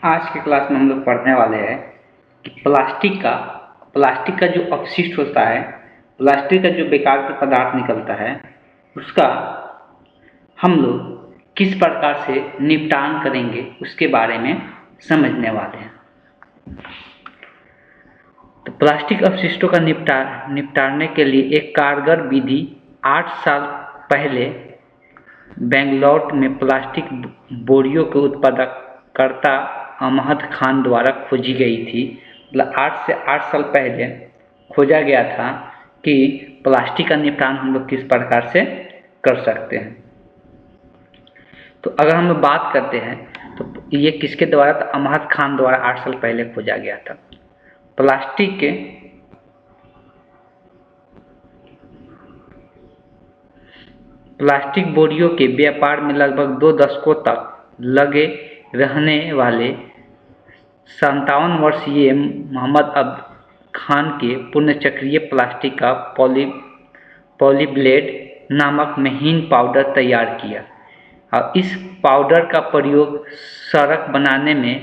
आज के क्लास में हम लोग पढ़ने वाले हैं कि प्लास्टिक का जो अपशिष्ट होता है, प्लास्टिक का जो बेकार का पदार्थ निकलता है, उसका हम लोग किस प्रकार से निपटान करेंगे उसके बारे में समझने वाले हैं। तो प्लास्टिक अपशिष्टों का निपटाने के लिए एक कारगर विधि 8 साल पहले बेंगलौर में प्लास्टिक बोरियों के उत्पादकर्ता अहमद खान द्वारा खोजी गई थी। मतलब 8 साल पहले खोजा गया था कि प्लास्टिक का निपटान हम लोग किस प्रकार से कर सकते हैं। तो अगर हम लोग बात करते हैं तो ये किसके द्वारा, तो अहमद खान द्वारा 8 साल पहले खोजा गया था। प्लास्टिक बोरियों के व्यापार में लगभग 2 दशकों तक लगे रहने वाले 57 वर्षीय मोहम्मद अब्द खान के पुनर्चक्रीय प्लास्टिक का पॉलीब्लेड नामक महीन पाउडर तैयार किया और इस पाउडर का प्रयोग सड़क बनाने में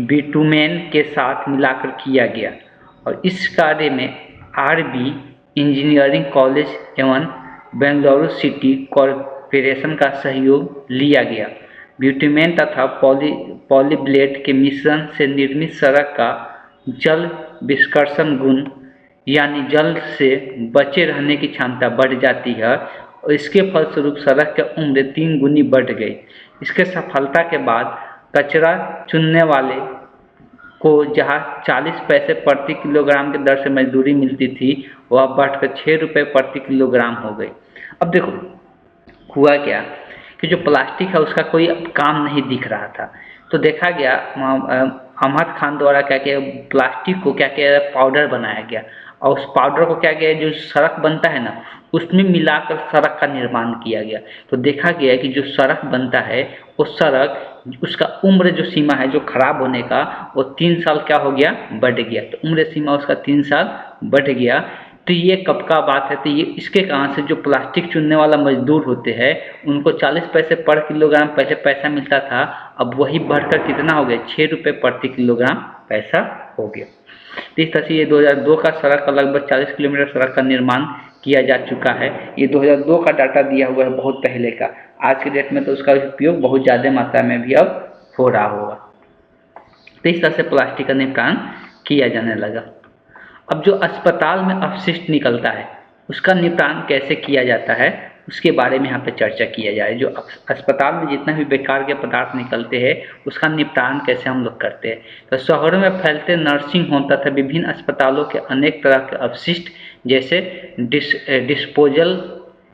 बिटुमेन के साथ मिलाकर किया गया और इस कार्य में आरबी इंजीनियरिंग कॉलेज एवं बेंगलुरु सिटी कॉरपोरेशन का सहयोग लिया गया। बिटुमेन तथा पॉलीब्लेड के मिश्रण से निर्मित सड़क का जल विस्कर्षण गुण यानी जल से बचे रहने की क्षमता बढ़ जाती है और इसके फलस्वरूप सड़क की उम्र 3 गुनी बढ़ गई। इसके सफलता के बाद कचरा चुनने वाले को जहाँ 40 पैसे प्रति किलोग्राम की दर से मजदूरी मिलती थी, वह बढ़कर 6 रुपये प्रति किलोग्राम हो गई। अब देखो हुआ क्या कि जो प्लास्टिक है उसका कोई काम नहीं दिख रहा था, तो देखा गया अहमद खान द्वारा क्या किया, प्लास्टिक को क्या किया पाउडर बनाया गया और उस पाउडर को क्या किया, जो सड़क बनता है ना उसमें मिलाकर सड़क का निर्माण किया गया। तो देखा गया कि जो सड़क बनता है वो सड़क उसका उम्र जो सीमा है जो खराब होने का वो 3 साल क्या हो गया, बढ़ गया। तो उम्र सीमा उसका 3 साल बढ़ गया। तो ये कब का बात है, तो ये इसके कारण से जो प्लास्टिक चुनने वाला मजदूर होते हैं उनको 40 पैसे पर किलोग्राम पहले पैसा मिलता था, अब वही बढ़कर कितना हो गया, 6 रुपये प्रति किलोग्राम पैसा हो गया। तो इस तरह से ये 2002 का सड़क का लगभग 40 किलोमीटर सड़क का निर्माण किया जा चुका है। ये 2002 का डाटा दिया हुआ है, बहुत पहले का। आज के डेट में तो उसका उपयोग बहुत ज़्यादा मात्रा में भी अब हो रहा होगा। तो इस तरह से प्लास्टिक का निपटान किया जाने लगा। अब जो अस्पताल में अपशिष्ट निकलता है उसका निपटान कैसे किया जाता है उसके बारे में यहाँ पे चर्चा किया जाए। जो अस्पताल में जितना भी बेकार के पदार्थ निकलते हैं उसका निपटान कैसे हम लोग करते हैं। तो शहरों में फैलते नर्सिंग होम तथा विभिन्न अस्पतालों के अनेक तरह के अपशिष्ट जैसे डिस्पोजल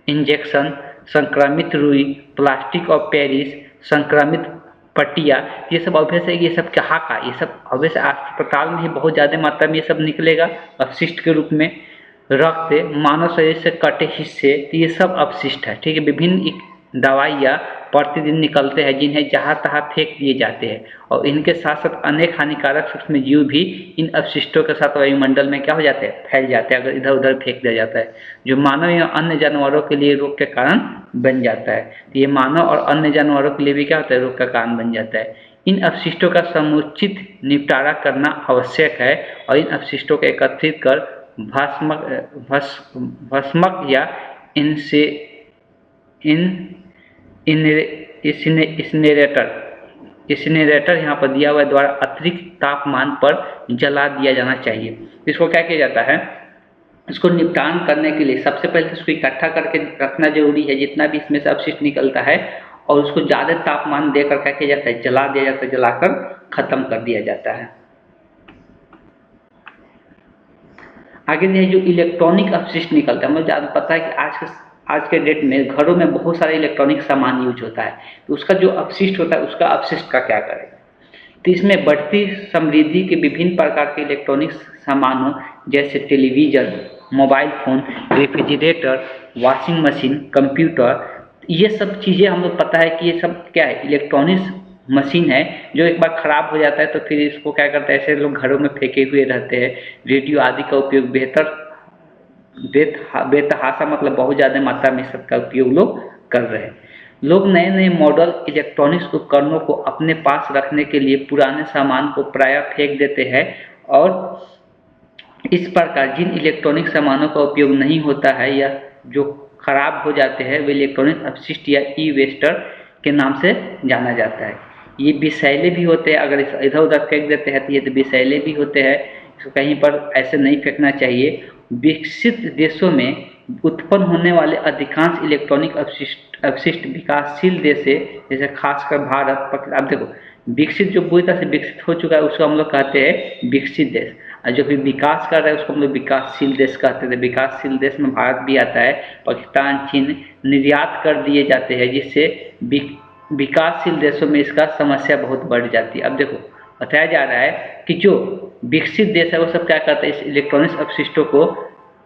इंजेक्शन, संक्रमित रुई, प्लास्टिक और पेरिस, संक्रमित पट्टिया, ये सब अवश्य ये सब कहाँ का, ये सब अवश्य अस्पताल में ही बहुत ज़्यादा मात्रा में ये सब निकलेगा अपशिष्ट के रूप में। रक्त, मानव शरीर से कटे हिस्से, तो ये सब अपशिष्ट है, ठीक है। विभिन्न दवाइयाँ प्रतिदिन निकलते हैं जिन्हें जहाँ तहाँ फेंक दिए जाते हैं और इनके साथ साथ अनेक हानिकारक सूक्ष्म जीव भी इन अपशिष्टों के साथ वायुमंडल में क्या हो जाते हैं, फैल जाते हैं अगर इधर उधर फेंक दिया जाता है, जो मानव या अन्य जानवरों के लिए रोग के कारण बन जाता है। तो ये मानव और अन्य जानवरों के लिए भी क्या होता है, रोग का कारण बन जाता है। इन अपशिष्टों का समुचित निपटारा करना आवश्यक है और इन अपशिष्टों को एकत्रित कर भस्मक या इंसिनरेटर यहाँ पर दिया हुआ है द्वारा अतिरिक्त तापमान पर जला दिया जाना चाहिए। इसको क्या किया जाता है, इसको निपटान करने के लिए सबसे पहले तो इसको इकट्ठा करके रखना जरूरी है जितना भी इसमें से अपशिष्ट निकलता है, और उसको ज़्यादा तापमान देकर क्या किया जाता है, जला दिया जाता है, जलाकर खत्म कर दिया जाता है। आगे जो इलेक्ट्रॉनिक अपशिष्ट निकलता है, मुझे ज़्यादा पता है कि आज के डेट में घरों में बहुत सारे इलेक्ट्रॉनिक सामान यूज होता है, तो उसका जो अपशिष्ट होता है उसका अपशिष्ट का क्या करेगा। तो इसमें बढ़ती समृद्धि के विभिन्न प्रकार के इलेक्ट्रॉनिक सामानों जैसे television, mobile phone, refrigerator, washing machine, computer, ये सब चीज़ें हम लोग पता है कि ये सब क्या है, इलेक्ट्रॉनिक्स मशीन है जो एक बार ख़राब हो जाता है तो फिर इसको क्या करते हैं, ऐसे लोग घरों में फेंके हुए रहते हैं। रेडियो आदि का उपयोग बेतहाशा मतलब बहुत ज़्यादा मात्रा में सबका उपयोग लोग कर रहे हैं। लोग नए नए मॉडल इलेक्ट्रॉनिक्स उपकरणों को अपने पास रखने के लिए पुराने सामान को प्रायः फेंक देते हैं और इस प्रकार जिन इलेक्ट्रॉनिक सामानों का उपयोग नहीं होता है या जो खराब हो जाते हैं वे इलेक्ट्रॉनिक अपशिष्ट या ई वेस्टर के नाम से जाना जाता है। ये विषैले भी होते हैं, अगर इधर उधर फेंक देते हैं तो ये तो विषैले भी होते हैं, इसको कहीं पर ऐसे नहीं फेंकना चाहिए। विकसित देशों में उत्पन्न होने वाले अधिकांश इलेक्ट्रॉनिक अपशिष्ट विकासशील देश से, जैसे खासकर भारत, पाकिस्तान। अब देखो, विकसित जो पूरी तरह से विकसित हो चुका है उसको हम लोग कहते हैं विकसित देश, और जो भी विकास कर रहा है उसको हम लोग विकासशील देश कहते थे। विकासशील देश में भारत भी आता है, पाकिस्तान, चीन निर्यात कर दिए जाते हैं, जिससे विकासशील देशों में इसका समस्या बहुत बढ़ जाती है। अब देखो, बताया जा रहा है कि जो विकसित देश है वो सब क्या करता है, इस इलेक्ट्रॉनिक्स अपशिष्टों को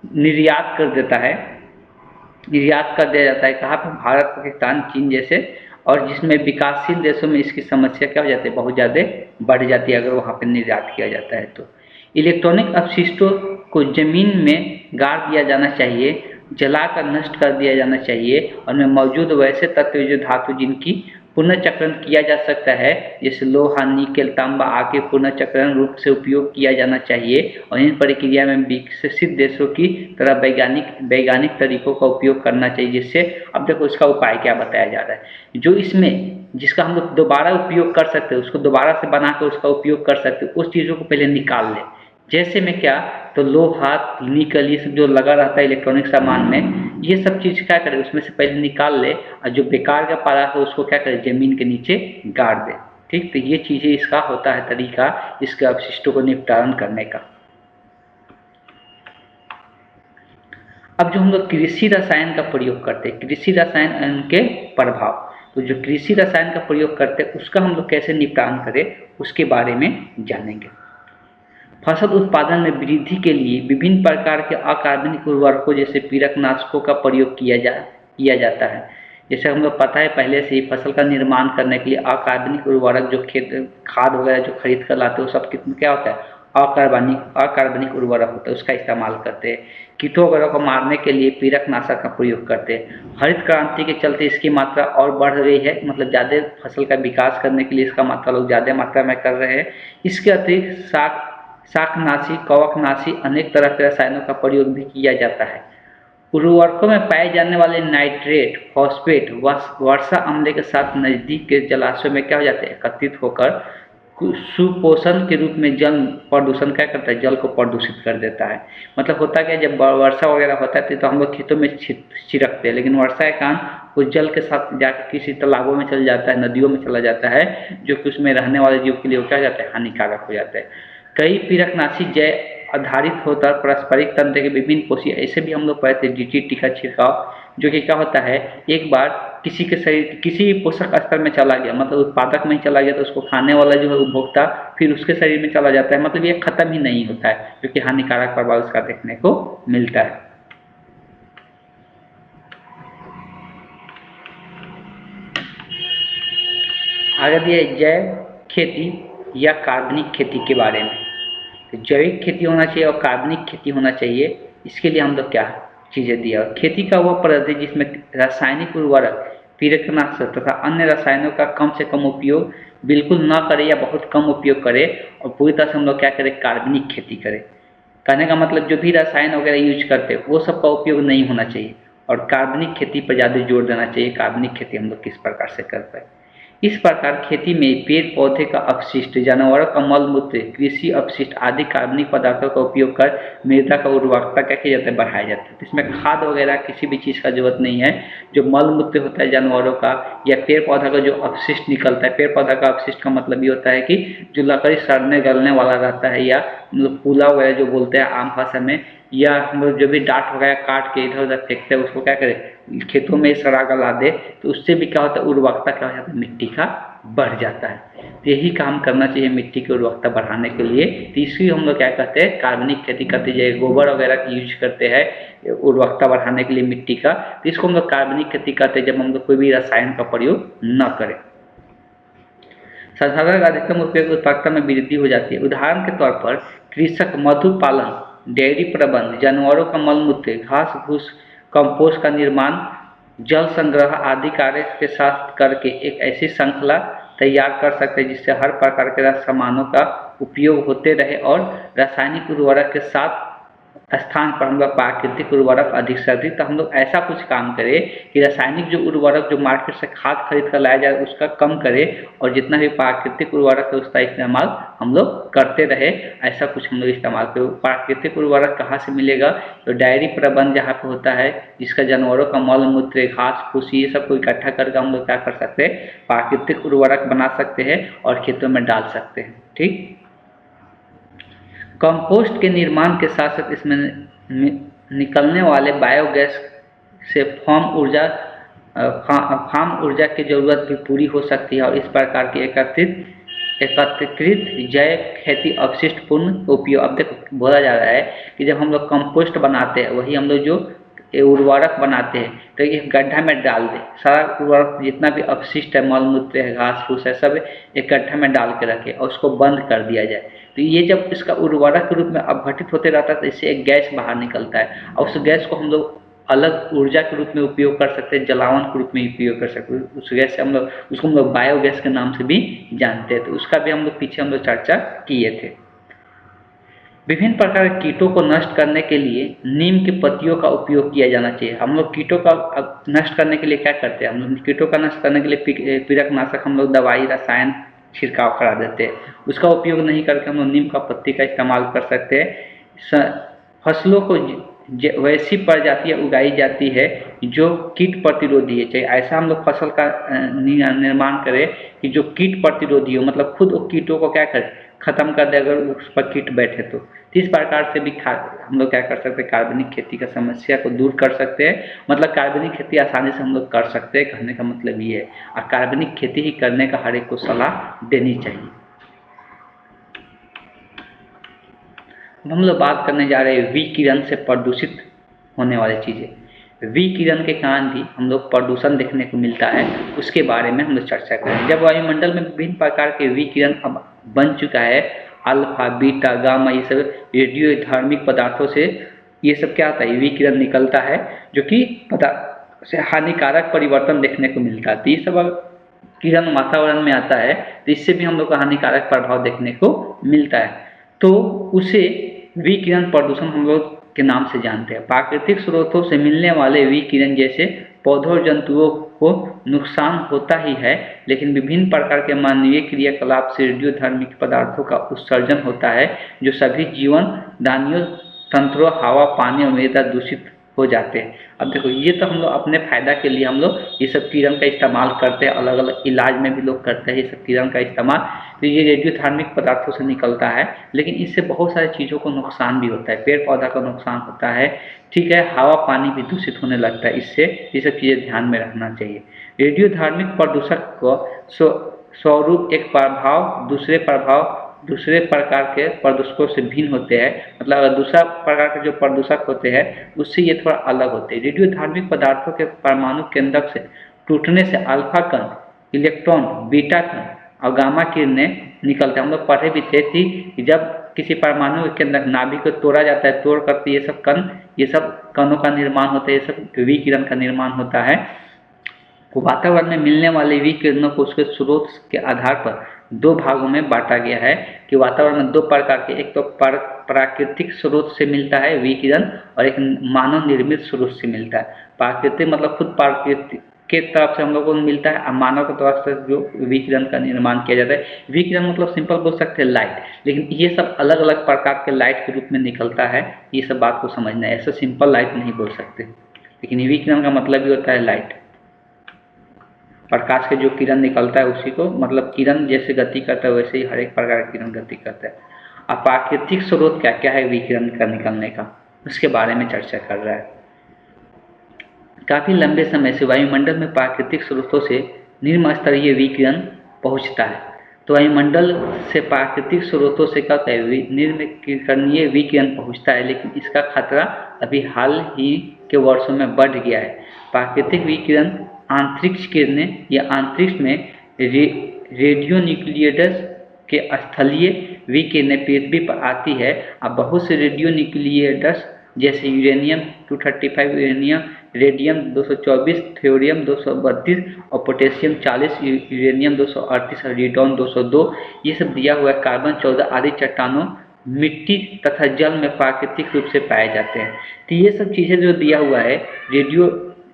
निर्यात कर देता है, निर्यात कर दिया जाता है। कहाँ पर? भारत, पाकिस्तान, चीन जैसे, और जिसमें विकासशील देशों में इसकी समस्या क्या हो जाती है, बहुत ज़्यादा बढ़ जाती है अगर वहाँ पर निर्यात किया जाता है तो। इलेक्ट्रॉनिक अपशिष्टों को जमीन में गाड़ दिया जाना चाहिए, जलाकर नष्ट कर दिया जाना चाहिए, और उनमें मौजूद वैसे तत्व जो धातु जिनकी पुनर्चक्रण किया जा सकता है, जैसे लोहा, निकेल, तांबा आदि पुनर्चक्रण रूप से उपयोग किया जाना चाहिए, और इन प्रक्रिया में विकसित देशों की तरह वैज्ञानिक तरीकों का उपयोग करना चाहिए। जिससे, अब देखो इसका उपाय क्या बताया जा रहा है, जो इसमें जिसका हम लोग दोबारा उपयोग कर सकते हैं उसको दोबारा से बना कर उसका उपयोग कर सकते हैं, उस चीज़ों को पहले निकाल लें। जैसे में क्या, तो लोहा, निकल, ये सब जो लगा रहता है इलेक्ट्रॉनिक सामान में, ये सब चीज़ क्या करें, उसमें से पहले निकाल ले, और जो बेकार का पड़ा है उसको क्या करें, जमीन के नीचे गाड़ दे। ठीक, तो ये चीज़ें इसका होता है तरीका इसके अपशिष्टों को निपटारण करने का। अब जो हम लोग कृषि रसायन का प्रयोग करते हैं, कृषि रसायन और उनके प्रभाव, तो जो कृषि रसायन का प्रयोग करते हैं उसका हम लोग कैसे निपटान करें उसके बारे में जानेंगे। फसल उत्पादन में वृद्धि के लिए विभिन्न प्रकार के अकार्बनिक उर्वरकों जैसे पीड़कनाशकों का प्रयोग किया जाता है। जैसे हम लोग पता है पहले से ही, फसल का निर्माण करने के लिए अकार्बनिक उर्वरक जो खाद वगैरह जो खरीद कर लाते हैं वो सब कितना क्या होता है, अकार्बनिक उर्वरक होता है, उसका इस्तेमाल करते हैं। कीटों वगैरह को मारने के लिए पीड़कनाशक का प्रयोग करते हैं। हरित क्रांति के चलते इसकी मात्रा और बढ़ रही है, मतलब ज़्यादा फसल का विकास करने के लिए इसका मात्रा लोग ज़्यादा मात्रा में कर रहे हैं। इसके अतिरिक्त शाकनाशी, कवकनाशी, अनेक तरह के रसायनों का प्रयोग भी किया जाता है। उर्वरकों में पाए जाने वाले नाइट्रेट, फॉस्फेट वर्षा अम्ल के साथ नजदीक के जलाशयों में क्या हो जाते हैं, एकत्रित होकर सुपोषण के रूप में जल प्रदूषण क्या करता है, जल को प्रदूषित कर देता है। मतलब होता क्या, जब वर्षा वगैरह होता है तो हम लोग खेतों में छिड़कते हैं, लेकिन वर्षा के कारण उस जल के साथ जाकर किसी तालाबों में चल जाता है, नदियों में चला जाता है, जो कि उसमें रहने वाले जीव के लिए क्या हो जाता है, हानिकारक हो जाता है। कई पीड़कनाशी जैव आधारित होकर पारस्परिक तंत्र के विभिन्न कोशिकाएं, ऐसे भी हम लोग पढ़ते हैं डीडीटी का छिड़काव, जो कि क्या होता है, एक बार किसी के शरीर किसी भी पोषक स्तर में चला गया, मतलब उत्पादक में चला गया, तो उसको खाने वाला जो है उपभोक्ता फिर उसके शरीर में चला जाता है, मतलब ये खत्म ही नहीं होता है, जो कि हानिकारक प्रभाव इसका देखने को मिलता है। आगे दिया जैव खेती या कार्बनिक खेती के बारे में। तो जैविक खेती होना चाहिए और कार्बनिक खेती होना चाहिए। इसके लिए हम लोग क्या चीज़ें दिया, खेती का वह पद्धति जिसमें रासायनिक उर्वरक, पीड़कनाशक तथा अन्य रसायनों का कम से कम उपयोग बिल्कुल ना करें या बहुत कम उपयोग करें, और पूरी तरह से हम लोग क्या करें, कार्बनिक खेती करें। कहने का मतलब जो भी रसायन वगैरह यूज करते हैं वो सब का उपयोग नहीं होना चाहिए, और कार्बनिक खेती पर ज़्यादा जोर देना चाहिए। कार्बनिक खेती हम लोग किस प्रकार से कर पाए, इस प्रकार खेती में पेड़ पौधे का अपशिष्ट, जानवरों का मल मूत्र, कृषि अपशिष्ट आदि कार्बनिक पदार्थों का उपयोग कर मृदा का उर्वरकता क्या किया जाता है, बढ़ाया जाता है। इसमें खाद वगैरह किसी भी चीज़ का जरूरत नहीं है। जो मल मूत्र होता है जानवरों का या पेड़ पौधा का जो अपशिष्ट निकलता है, पेड़ पौधा का अपशिष्ट का मतलब ये होता है कि जो लकड़ी सड़ने गलने वाला रहता है, या मतलब पूला वगैरह जो बोलते हैं आम भाषा में, या हम लोग जो भी डांट वगैरह काट के इधर उधर फेंकते हैं उसको क्या करें, खेतों में सड़ा गला दे, तो उससे भी क्या होता है, उर्वरकता क्या हो जाता है, मिट्टी का बढ़ जाता है। तो यही काम करना चाहिए मिट्टी की उर्वरकता बढ़ाने के लिए। तो इसलिए हम लोग क्या करते हैं, कार्बनिक खेती करते हैं, गोबर वगैरह का यूज करते हैं उर्वरकता बढ़ाने के लिए मिट्टी का। तो इसको हम लोग कार्बनिक खेती करते हैं जब हम लोग कोई भी रसायन का प्रयोग न करें। संसाधन का अधिकतम उपयोग उत्पादकता में वृद्धि हो जाती है। उदाहरण के तौर पर कृषक मधु पालन, डेयरी प्रबंध, जानवरों का मल मूत्र, घास फूस, कंपोस्ट का निर्माण जल संग्रह आदि कार्य के साथ करके एक ऐसी श्रृंखला तैयार कर सकते हैं जिससे हर प्रकार के सामानों का उपयोग होते रहे और रासायनिक उर्वरक के साथ स्थान पर हम लोग प्राकृतिक उर्वरक अधिक से अधिक, तो हम लोग ऐसा कुछ काम करें कि रासायनिक जो उर्वरक जो मार्केट से खाद खरीद कर लाया जाए उसका कम करें और जितना भी प्राकृतिक उर्वरक है उसका इस्तेमाल हम लोग करते रहे। ऐसा कुछ हम लोग इस्तेमाल करें। प्राकृतिक उर्वरक कहाँ से मिलेगा? तो डायरी प्रबंध जहाँ पे होता है, जिसका जानवरों का मल मूत्र घास फूस ये सब को इकट्ठा करके हम लोग क्या कर सकते हैं, प्राकृतिक उर्वरक बना सकते हैं और खेतों में डाल सकते हैं। ठीक, कंपोस्ट के निर्माण के साथ साथ इसमें निकलने वाले बायोगैस से फार्म ऊर्जा की जरूरत भी पूरी हो सकती है और इस प्रकार की एकत्रित जैव खेती अपशिष्ट पूर्ण उपयोग। अब देखो बोला जा रहा है कि जब हम लोग कंपोस्ट बनाते हैं, वही हम लोग जो उर्वरक बनाते हैं तो एक गड्ढा में डाल दें, सारा उर्वरक जितना भी अपशिष्ट है, मल मूत्र है, घास फूस है, सब एक गड्ढा में डाल के रखें और उसको बंद कर दिया जाए। तो ये जब इसका उर्वरक के रूप में अपघटित होते रहता है तो इससे एक गैस बाहर निकलता है और उस गैस को हम लोग अलग ऊर्जा के रूप में उपयोग कर सकते हैं, जलावन के रूप में उपयोग कर सकते हैं। उस गैस से हम लोग उसको बायोगैस के नाम से भी जानते हैं। तो उसका भी हम लोग पीछे हम लोग चर्चा किए थे। विभिन्न प्रकार के कीटों को नष्ट करने के लिए नीम की पत्तियों का उपयोग किया जाना चाहिए। हम लोग कीटों का नष्ट करने के लिए क्या करते हैं, हम लोग कीटों का नष्ट करने के लिए पीड़कनाशक हम लोग दवाई रसायन छिड़काव करा देते हैं। उसका उपयोग नहीं करके हम लोग नीम का पत्ती का इस्तेमाल कर सकते हैं। फसलों को वैसी प्रजातियाँ उगाई जाती है जो कीट प्रतिरोधी है। चाहिए ऐसा हम लोग फसल का निर्माण करें कि जो कीट प्रतिरोधी हो, मतलब खुद कीटों को क्या करें, खत्म कर दे अगर उस पर कीट बैठे तो। इस प्रकार से भी हम लोग क्या कर सकते हैं, कार्बनिक खेती का समस्या को दूर कर सकते हैं। मतलब कार्बनिक खेती आसानी से हम लोग कर सकते हैं, कहने का मतलब ये है। और कार्बनिक खेती ही करने का हर एक को सलाह देनी चाहिए। हम लोग बात करने जा रहे हैं विकिरण से प्रदूषित होने वाली चीज़ें। विकिरण के कारण भी हम लोग प्रदूषण देखने को मिलता है, उसके बारे में हम लोग चर्चा करें। जब वायुमंडल में विभिन्न प्रकार के विकिरण अब बन चुका है, अल्फा बीटा गामा, ये सब रेडियो धार्मिक पदार्थों से ये सब क्या होता है, विकिरण निकलता है जो कि पदार्थ से हानिकारक परिवर्तन देखने को मिलता है। तो ये सब किरण वातावरण में आता है तो इससे भी हम लोग को हानिकारक प्रभाव देखने को मिलता है। तो उसे विकिरण प्रदूषण हम लोग के नाम से जानते हैं। प्राकृतिक स्रोतों से मिलने वाले विकिरण जैसे पौधों और जंतुओं को नुकसान होता ही है, लेकिन विभिन्न प्रकार के मानवीय क्रियाकलाप से रेडियोधर्मी पदार्थों का उत्सर्जन होता है जो सभी जीवन दानियों तंत्रों, हवा, पानी और मृदा दूषित हो जाते हैं। अब देखो ये तो हम लोग अपने फायदा के लिए हम लोग ये सब किरण का इस्तेमाल करते हैं, अलग अलग इलाज में भी लोग करते हैं ये सब किरण का इस्तेमाल। तो ये रेडियोधार्मिक पदार्थों से निकलता है, लेकिन इससे बहुत सारी चीज़ों को नुकसान भी होता है। पेड़ पौधा का नुकसान होता है, ठीक है, हवा पानी भी दूषित होने लगता है इससे। ये सब चीज़ें ध्यान में रखना चाहिए। रेडियोधार्मिक प्रदूषक को स्वरूप एक प्रभाव दूसरे प्रकार के प्रदूषकों से भिन्न होते हैं। मतलब अगर दूसरा प्रकार के जो प्रदूषक होते हैं उससे ये थोड़ा अलग होते हैं। रेडियोधार्मिक पदार्थों के परमाणु केंद्रक से टूटने से अल्फा कण, इलेक्ट्रॉन, बीटा कण और गामा किरणें निकलते हैं। हम लोग पढ़े भी थे कि जब किसी परमाणु के केंद्रक नाभिक को तोड़ा जाता है, तोड़ करके ये सब कणों का निर्माण होता है, ये सब विकिरण का निर्माण होता है। वातावरण में मिलने वाले विकिरणों को उसके स्रोत के आधार पर दो भागों में बांटा गया है कि वातावरण में दो प्रकार के, एक तो प्राकृतिक स्रोत से मिलता है विकिरण और एक मानव निर्मित स्रोत से मिलता है। प्राकृतिक मतलब खुद प्राकृतिक के तरफ से हम लोगों को मिलता है और मानव की तरफ से जो विकिरण का निर्माण किया जाता है। विकिरण मतलब सिंपल बोल सकते हैं लाइट, लेकिन ये सब अलग अलग प्रकार के लाइट के रूप में निकलता है। ये सब बात को समझना है, ऐसा सिंपल लाइट नहीं बोल सकते, लेकिन विकिरण का मतलब भी होता है लाइट। प्रकाश के जो किरण निकलता है उसी को, मतलब किरण जैसे गति करता है वैसे ही हर एक प्रकार का किरण गति करता है। अब प्राकृतिक स्रोत क्या क्या है विकिरण का निकलने का, उसके बारे में चर्चा कर रहा है। काफी लंबे समय से वायुमंडल में प्राकृतिक स्रोतों से निम्न स्तरीय विकिरण पहुंचता है। तो वायुमंडल से प्राकृतिक स्रोतों से क्या है, निम्न विकिरण पहुंचता है, लेकिन इसका खतरा अभी हाल ही के वर्षों में बढ़ गया है। प्राकृतिक विकिरण अंतरिक्ष किरणें या अंतरिक्ष में रेडियोन्यूक्लियड्स के स्थलीय विकिरणें पृथ्वी पर आती है। अब बहुत से रेडियोन्यूक्लियड्स जैसे यूरेनियम 235, यूरेनियम, रेडियम 224, थ्योरियम 232 और पोटेशियम 40, यूरेनियम 238 और रेडियम 202। ये सब दिया हुआ है। कार्बन 14 आदि चट्टानों, मिट्टी तथा जल में प्राकृतिक रूप से पाए जाते हैं। तो ये सब चीज़ें जो दिया हुआ है, रेडियो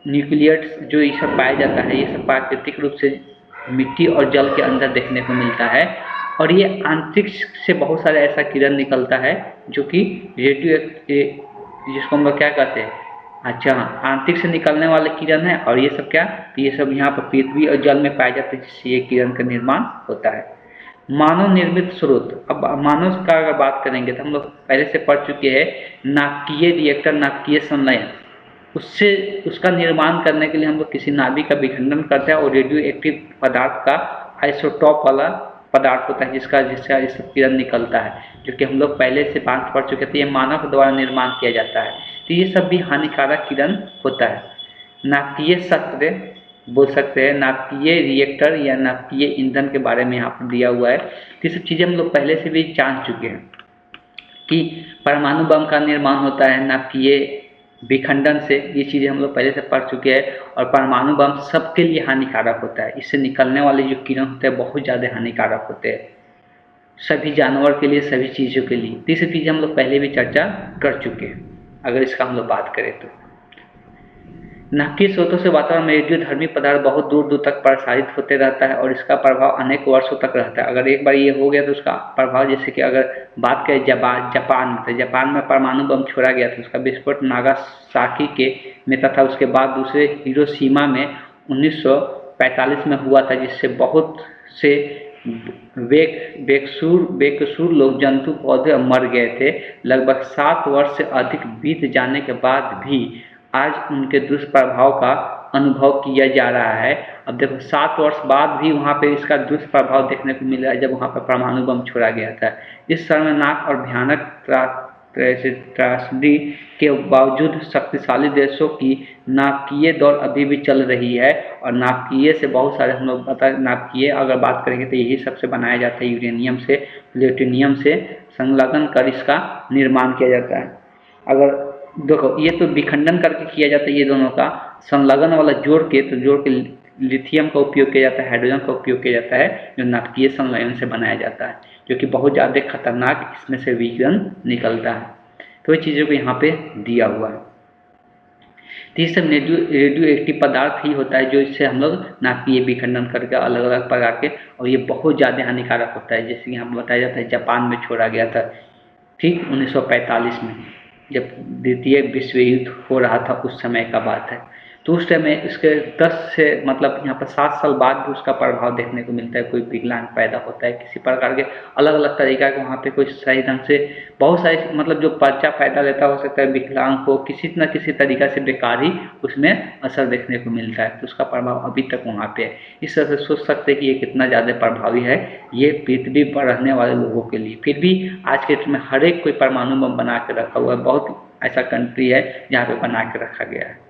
न्यूक्लियट्स जो ये सब पाया जाता है, ये सब प्राकृतिक रूप से मिट्टी और जल के अंदर देखने को मिलता है। और ये अंतरिक्ष से बहुत सारे ऐसा किरण निकलता है जो कि रेडियो, जिसको हम लोग क्या कहते हैं, अच्छा हाँ, अंतरिक्ष से निकलने वाले किरण है। और ये सब क्या, तो ये सब यहाँ पर पृथ्वी और जल में पाए जाते हैं, जिससे ये किरण का निर्माण होता है। मानव निर्मित स्रोत, अब मानव का अगर बात करेंगे तो हम लोग पहले से पढ़ चुके हैं, नाभिकीय रिएक्टर, नाभिकीय संलयन, उससे उसका निर्माण करने के लिए हम लोग किसी नाभिक का विखंडन करते हैं और रेडियो एक्टिव पदार्थ का आइसोटॉप वाला पदार्थ होता है जिसका ये सब किरण निकलता है, जो कि हम लोग पहले से बात पढ़ चुके थे। ये मानव द्वारा निर्माण किया जाता है, तो ये सब भी हानिकारक किरण होता है। नाभिकीय शस्त्र बोल सकते हैं, नाभिकीय रिएक्टर या नाभिकीय ईंधन के बारे में यहाँ पर दिया हुआ है। तो ये सब चीज़ें हम लोग पहले से भी जान चुके हैं कि परमाणु बम का निर्माण होता है नाभिकीय विखंडन से। ये चीज़ें हम लोग पहले से पढ़ चुके हैं। और परमाणु बम सबके लिए हानिकारक होता है, इससे निकलने वाले जो किरण होते हैं बहुत ज़्यादा हानिकारक होते हैं, सभी जानवर के लिए, सभी चीज़ों के लिए। ये सब चीज़ें हम लोग पहले भी चर्चा कर चुके हैं। अगर इसका हम लोग बात करें तो नाभिकीय स्रोतों से वातावरण में रेडियोधर्मी पदार्थ बहुत दूर दूर तक प्रसारित होते रहता है और इसका प्रभाव अनेक वर्षों तक रहता है। अगर एक बार ये हो गया तो उसका प्रभाव, जैसे कि अगर बात करें जापान में, तो जापान में परमाणु बम छोड़ा गया था, उसका विस्फोट नागासाकी के में तथा उसके बाद दूसरे हिरोशिमा में 1945 में हुआ था, जिससे बहुत से बेकसूर लोग, जंतु, पौधे मर गए थे। लगभग 7 वर्ष से अधिक बीत जाने के बाद भी आज उनके दुष्प्रभाव का अनुभव किया जा रहा है। अब देखो 7 वर्ष बाद भी वहाँ पे इसका दुष्प्रभाव देखने को मिल रहा है, जब वहाँ पर परमाणु बम छोड़ा गया था। इस शर्मनाक और भयानक त्रासदी के बावजूद शक्तिशाली देशों की नाभिकीय दौड़ अभी भी चल रही है। और नाभिकीय से बहुत सारे, हम लोग पता, नाभिकीय अगर बात करेंगे तो यही सबसे बनाया जाता है, यूरेनियम से, प्लूटोनियम से संलग्न कर इसका निर्माण किया जाता है। अगर देखो ये तो विखंडन करके किया जाता है, ये दोनों का संलग्न वाला जोड़ के लिथियम का उपयोग किया जाता है, हाइड्रोजन का उपयोग किया जाता है, जो नाभिकीय संलयन से बनाया जाता है, जो कि बहुत ज़्यादा खतरनाक इसमें से विकिरण निकलता है। तो ये चीज़ों को यहाँ पे दिया हुआ है। तो ये सब रेडियो एक्टिव पदार्थ ही होता है जो इससे हम लोग नाभिकीय विखंडन करके अलग अलग प्रकार के, और ये बहुत ज़्यादा हानिकारक होता है। जैसे कि यहाँ बताया जाता है जापान में छोड़ा गया था, ठीक 1945 में, जब द्वितीय विश्व युद्ध हो रहा था, उस समय का बात है। तो उस टाइम में इसके 10 से मतलब यहाँ पर 7 साल बाद भी उसका प्रभाव देखने को मिलता है। कोई विकलांग पैदा होता है, किसी प्रकार के अलग अलग तरीका के वहाँ पे कोई सही ढंग से बहुत सारे मतलब जो बच्चा पैदा लेता हो सकता है विकलांग हो, किसी न किसी तरीका से बेकार ही उसमें असर देखने को मिलता है। तो उसका प्रभाव अभी तक वहाँ पे है। इस तरह से सोच सकते हैं कि ये कितना ज़्यादा प्रभावी है ये पृथ्वी पर रहने वाले लोगों के लिए। फिर भी आज के डेट में हर एक कोई परमाणु बम बना के रखा हुआ है। बहुत ऐसा कंट्री है जहाँ पे बना के रखा गया है।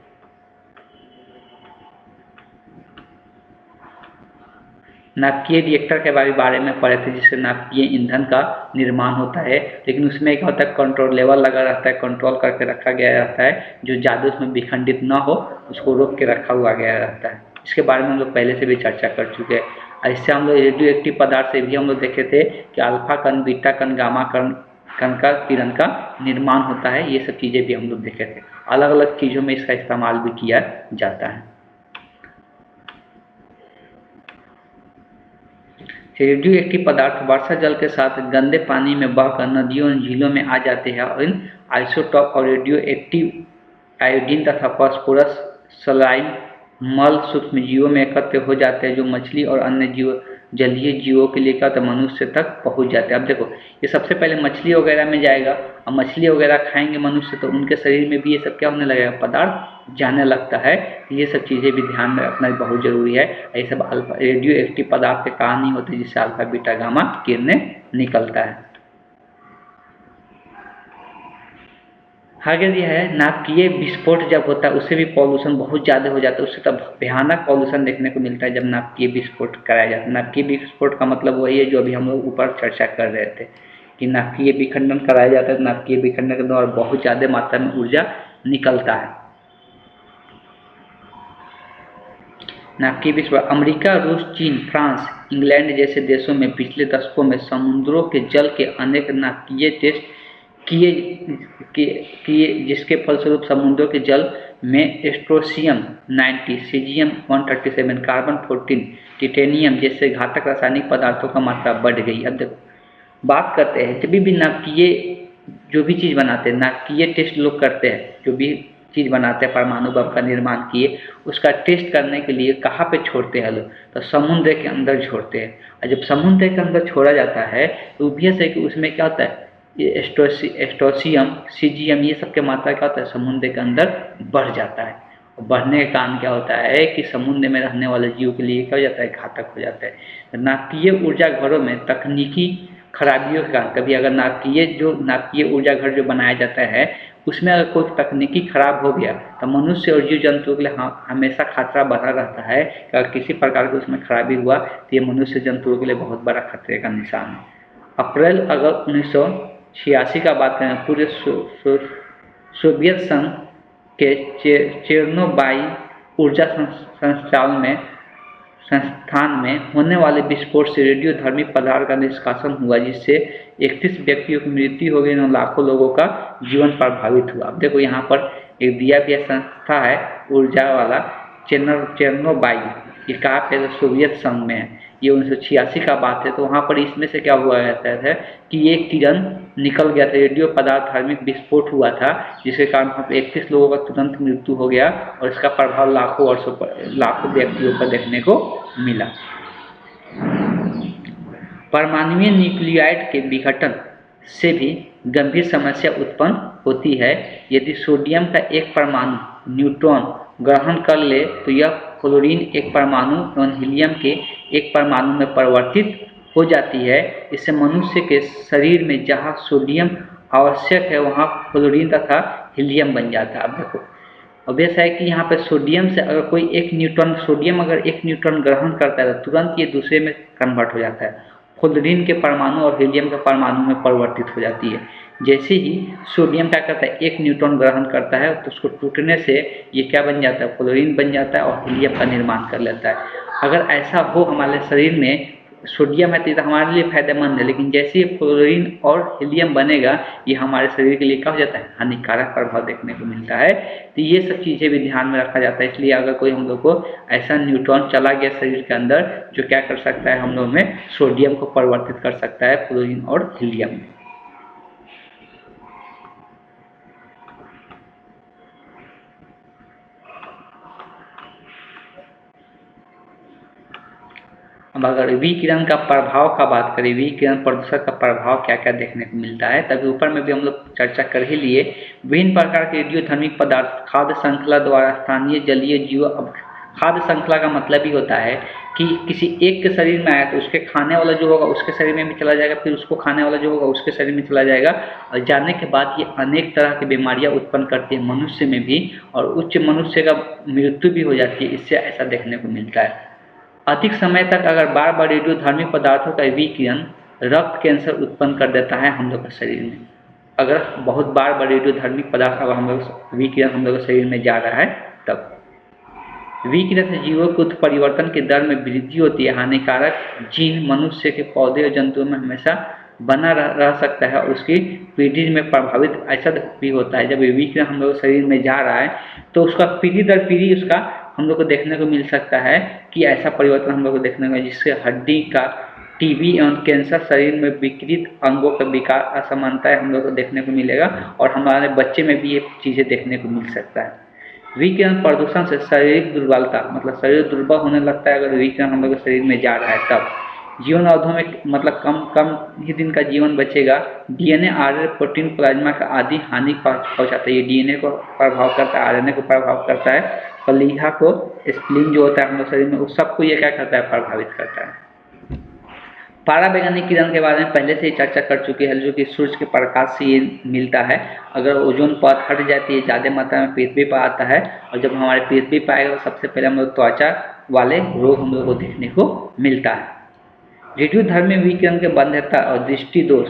नाभिकीय रिएक्टर के बारे में पढ़े थे, जिससे नाभिकीय ईंधन का निर्माण होता है। लेकिन उसमें क्या होता है, कंट्रोल लेवल लगा रहता है, कंट्रोल करके रखा गया रहता है, जो ज़्यादा उसमें विखंडित ना हो उसको रोक के रखा हुआ गया रहता है। इसके बारे में हम लोग पहले से भी चर्चा कर चुके हैं। इससे हम लोग रेडियो एक्टिव पदार्थ से भी हम लोग देखे थे कि अल्फा कण, बीटा कण, गामा कण का किरण का निर्माण होता है। ये सब चीज़ें भी हम लोग देखे थे। अलग अलग चीज़ों में इसका इस्तेमाल भी किया जाता है। रेडियो एक्टिव पदार्थ वर्षा जल के साथ गंदे पानी में बहकर नदियों और झीलों में आ जाते हैं और इन आइसोटॉप और रेडियो एक्टिव आयोडीन तथा फास्फोरस सलाइन मल सूक्ष्मजीवों में एकत्र हो जाते हैं, जो मछली और अन्य जलीय जीवों के लिए क्या होता है, मनुष्य तक पहुंच जाते हैं। अब देखो ये सबसे पहले मछली वगैरह में जाएगा, और मछली वगैरह खाएंगे मनुष्य तो उनके शरीर में भी ये सब क्या होने लगेगा, पदार्थ जाने लगता है। ये सब चीज़ें भी ध्यान में रखना बहुत जरूरी है। ये सब अल्फा रेडियो एक्टिव पदार्थ के कारण ही होते हैं, जिससे अल्फा बीटा गामा किरणें निकलता है। आगे यह है नाभिकीय विस्फोट जब होता है उससे भी पॉल्यूशन बहुत ज़्यादा हो जाता है। उससे तब भयानक पॉल्यूशन देखने को मिलता है जब नाभिकीय विस्फोट कराया जाता है। नाभिकीय विस्फोट का मतलब वही है जो अभी हम लोग ऊपर चर्चा कर रहे थे। कि नाभिकीय विखंडन कराया जाता है। नाभिकीय विखंडन के दौरान बहुत ज़्यादा मात्रा में ऊर्जा निकलता है। नाभिकीय विस्फोट अमेरिका, रूस, चीन, फ्रांस, इंग्लैंड जैसे देशों में पिछले दशकों में समुद्रों के जल के अनेक नाभिकीय टेस्ट किए जिसके फलस्वरूप समुद्रों के जल में स्ट्रोंशियम 90, सीजियम 137, कार्बन 14, टिटेनियम जैसे घातक रासायनिक पदार्थों का मात्रा बढ़ गई। अब देखो बात करते हैं, जब भी नाभिकीय जो भी चीज़ बनाते हैं, नाभिकीय टेस्ट लोग करते हैं, जो भी चीज़ बनाते हैं परमाणु बम का निर्माण किए, उसका टेस्ट करने के लिए कहाँ पे छोड़ते हैं लोग, तो समुद्र के अंदर छोड़ते हैं। और जब समुद्र के अंदर छोड़ा जाता है तो ऑब्वियस है कि उसमें क्या होता है, ये स्ट्रोंशियम, सीजियम ये सब के मात्रा क्या होता है, समुद्र के अंदर बढ़ जाता है। और बढ़ने के कारण क्या होता है कि समुद्र में रहने वाले जीव के लिए क्या हो जाता है, घातक हो जाता है। नाभिकीय ऊर्जा घरों में तकनीकी खराबियों के कारण, कभी अगर नाभिकीय ऊर्जा घर जो बनाया जाता है उसमें अगर कोई तकनीकी खराब हो गया तो मनुष्य और जीव जंतुओं के लिए हमेशा खतरा बना रहता है कि अगर किसी प्रकार की उसमें खराबी हुआ तो ये मनुष्य जंतुओं के लिए बहुत बड़ा खतरे का निशान है। अप्रैल अगर 1986 का बात करें, पूरे सोवियत संघ के चेरनोबाइल ऊर्जा संस्थान में होने वाले विस्फोट से रेडियोधर्मी पदार्थ का निष्कासन हुआ, जिससे 31 व्यक्तियों की मृत्यु हो गई और लाखों लोगों का जीवन प्रभावित हुआ। अब देखो यहाँ पर एक दिया गया संस्था है ऊर्जा वाला चेरनोबाइल, ये कहाँ पे है, सोवियत संघ में है। ये 1986 का बात है। तो वहाँ पर इसमें से क्या हुआ रहता है कि एक किरण निकल गया था, रेडियो पदार्थ धार्मिक विस्फोट हुआ था, जिसके कारण 31 लोगों का तुरंत मृत्यु हो गया और इसका प्रभाव लाखों व्यक्तियों पर देखने को मिला। परमाणुीय न्यूक्लियाइड के विघटन से भी गंभीर समस्या उत्पन्न होती है। यदि सोडियम का एक परमाणु न्यूट्रॉन ग्रहण कर ले तो यह फ्लोरीन एक परमाणु एवं हीलियम के एक परमाणु में परिवर्तित हो जाती है। इससे मनुष्य के शरीर में जहाँ सोडियम आवश्यक है वहाँ फ्लोरीन तथा हीलियम बन जाता है। अब देखो अब ऐसा है कि यहाँ पे सोडियम से अगर कोई सोडियम अगर एक न्यूट्रॉन ग्रहण करता है तो तुरंत ये दूसरे में कन्वर्ट हो जाता है, फ्लोरीन के परमाणु और हीलियम के परमाणु में परिवर्तित हो जाती है। जैसे ही सोडियम क्या करता है, एक न्यूट्रॉन ग्रहण करता है तो उसको टूटने से ये क्या बन जाता है, फ्लोरीन बन जाता है और हीलियम का निर्माण कर लेता है। अगर ऐसा हो हमारे शरीर में सोडियम है तो हमारे लिए फायदेमंद है, लेकिन जैसे ही फ्लोरीन और हीलियम बनेगा ये हमारे शरीर के लिए क्या हो जाता है, हानिकारक प्रभाव देखने को मिलता है। तो ये सब चीज़ें भी ध्यान में रखा जाता है। इसलिए अगर कोई हम लोग को ऐसा न्यूट्रॉन चला गया शरीर के अंदर जो क्या कर सकता है, हम लोग में सोडियम को परिवर्तित कर सकता है फ्लोरीन और हीलियम में। अब अगर विकिरण का प्रभाव का बात करें, विकिरण प्रदूषण का प्रभाव क्या क्या देखने को मिलता है, तभी ऊपर में भी हम लोग चर्चा कर ही लिए। विभिन्न प्रकार के रेडियोधर्मिक पदार्थ खाद्य श्रृंखला द्वारा स्थानीय जलीय जीव, अब खाद्य श्रृंखला का मतलब ही होता है कि किसी एक के शरीर में आया तो उसके खाने वाला जो होगा उसके शरीर में भी चला जाएगा, फिर उसको खाने वाला जो होगा उसके शरीर में चला जाएगा, और जाने के बाद ये अनेक तरह की बीमारियां उत्पन्न करती है मनुष्य में भी, और उच्च मनुष्य का मृत्यु भी हो जाती है। इससे ऐसा देखने को मिलता है। अधिक समय तक अगर बार बार रेडियोधर्मी पदार्थों का विकिरण रक्त कैंसर उत्पन्न कर देता है हम लोग के शरीर में। अगर बहुत बार बार रेडियोधर्मी पदार्थ अगर हम लोग विकिरण हम लोग के शरीर में जा रहा है तब विकिरण से जीवों के उत्परिवर्तन के दर में वृद्धि होती है। हानिकारक जीन मनुष्य के पौधे और जंतुओं में हमेशा बना रह सकता है और उसकी पीढ़ी में प्रभावित ऐसा भी होता है। जब विकिरण हम लोग शरीर में जा रहा है तो उसका पीढ़ी दर पीढ़ी उसका हम लोग को देखने को मिल सकता है कि ऐसा परिवर्तन हम लोग को देखने को, जिससे हड्डी का टीबी एवं कैंसर, शरीर में विकृत अंगों का विकार, असमानताएं हम लोग को देखने को मिलेगा, और हमारे बच्चे में भी ये चीज़ें देखने को मिल सकता है। विकिरण प्रदूषण से शारीरिक दुर्बलता, मतलब शरीर दुर्बल होने लगता है अगर विकिरण हम लोग के शरीर में जा रहा है तब। जीवन अवधि में मतलब कम ही दिन का जीवन बचेगा। डीएनए, आरएनए, प्रोटीन, प्लाज्मा का आदि हानि पहुंचाता है। ये डीएनए को प्रभाव करता है, आरएनए को प्रभाव करता है, कलीहा को, स्प्लीन जो होता है हम लोग शरीर में, उस सबको ये क्या करता है, प्रभावित करता है। पराबैंगनी किरण के बारे में पहले से ही चर्चा कर चुके हैं, जो कि सूर्य के प्रकाश से ये मिलता है। अगर ओजोन परत हट जाती है ज़्यादा मात्रा में पृथ्वी पर आता है, और जब हमारे पृथ्वी पर आएगा तो सबसे पहले हम लोग त्वचा वाले रोग हम लोग को देखने को मिलता है। रेडियोधर्मी विकिरण के बंध्यता और दृष्टि दोष,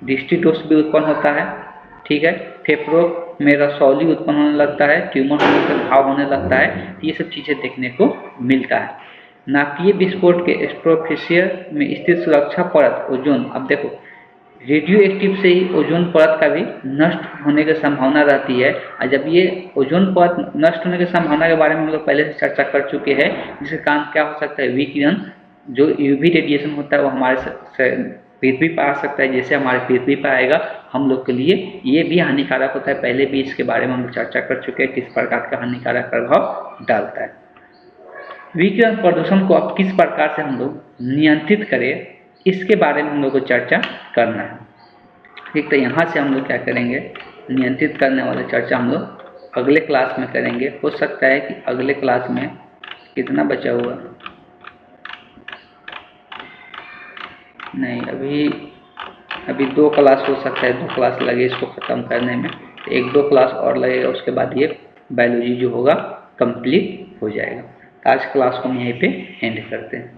डिस्ट्रीटोस भी उत्पन्न होता है, ठीक है। फेफड़ों में रसौली उत्पन्न होने लगता है, ट्यूमर होने से घाव होने लगता है, ये सब चीज़ें देखने को मिलता है। नाभिकीय विस्फोट के स्ट्रोफिशियर में स्थित सुरक्षा परत ओजोन, अब देखो रेडियो एक्टिव से ही ओजोन परत का भी नष्ट होने की संभावना रहती है। और जब ये ओजोन परत नष्ट होने की संभावना के बारे में हम लोग पहले से चर्चा कर चुके हैं, जिसके कारण क्या हो सकता है, विकिरण जो यूवी रेडिएशन होता है वो हमारे पृथ्वी पर आ सकता है। जैसे हमारे पृथ्वी पर आएगा हम लोग के लिए ये भी हानिकारक होता है। पहले भी इसके बारे में हम लोग चर्चा कर चुके हैं, किस प्रकार का हानिकारक प्रभाव डालता है। विकिरण प्रदूषण को अब किस प्रकार से हम लोग नियंत्रित करें, इसके बारे में हम लोग को चर्चा करना है। ठीक, तो यहाँ से हम लोग क्या करेंगे, नियंत्रित करने वाले चर्चा हम लोग अगले क्लास में करेंगे। हो सकता है कि अगले क्लास में कितना बचा हुआ, नहीं अभी 2 क्लास हो सकता है, 2 क्लास लगे इसको ख़त्म करने में, 1-2 क्लास और लगेगा, उसके बाद ये बायोलॉजी जो होगा कंप्लीट हो जाएगा। आज क्लास को हम यहीं पे एंड करते हैं।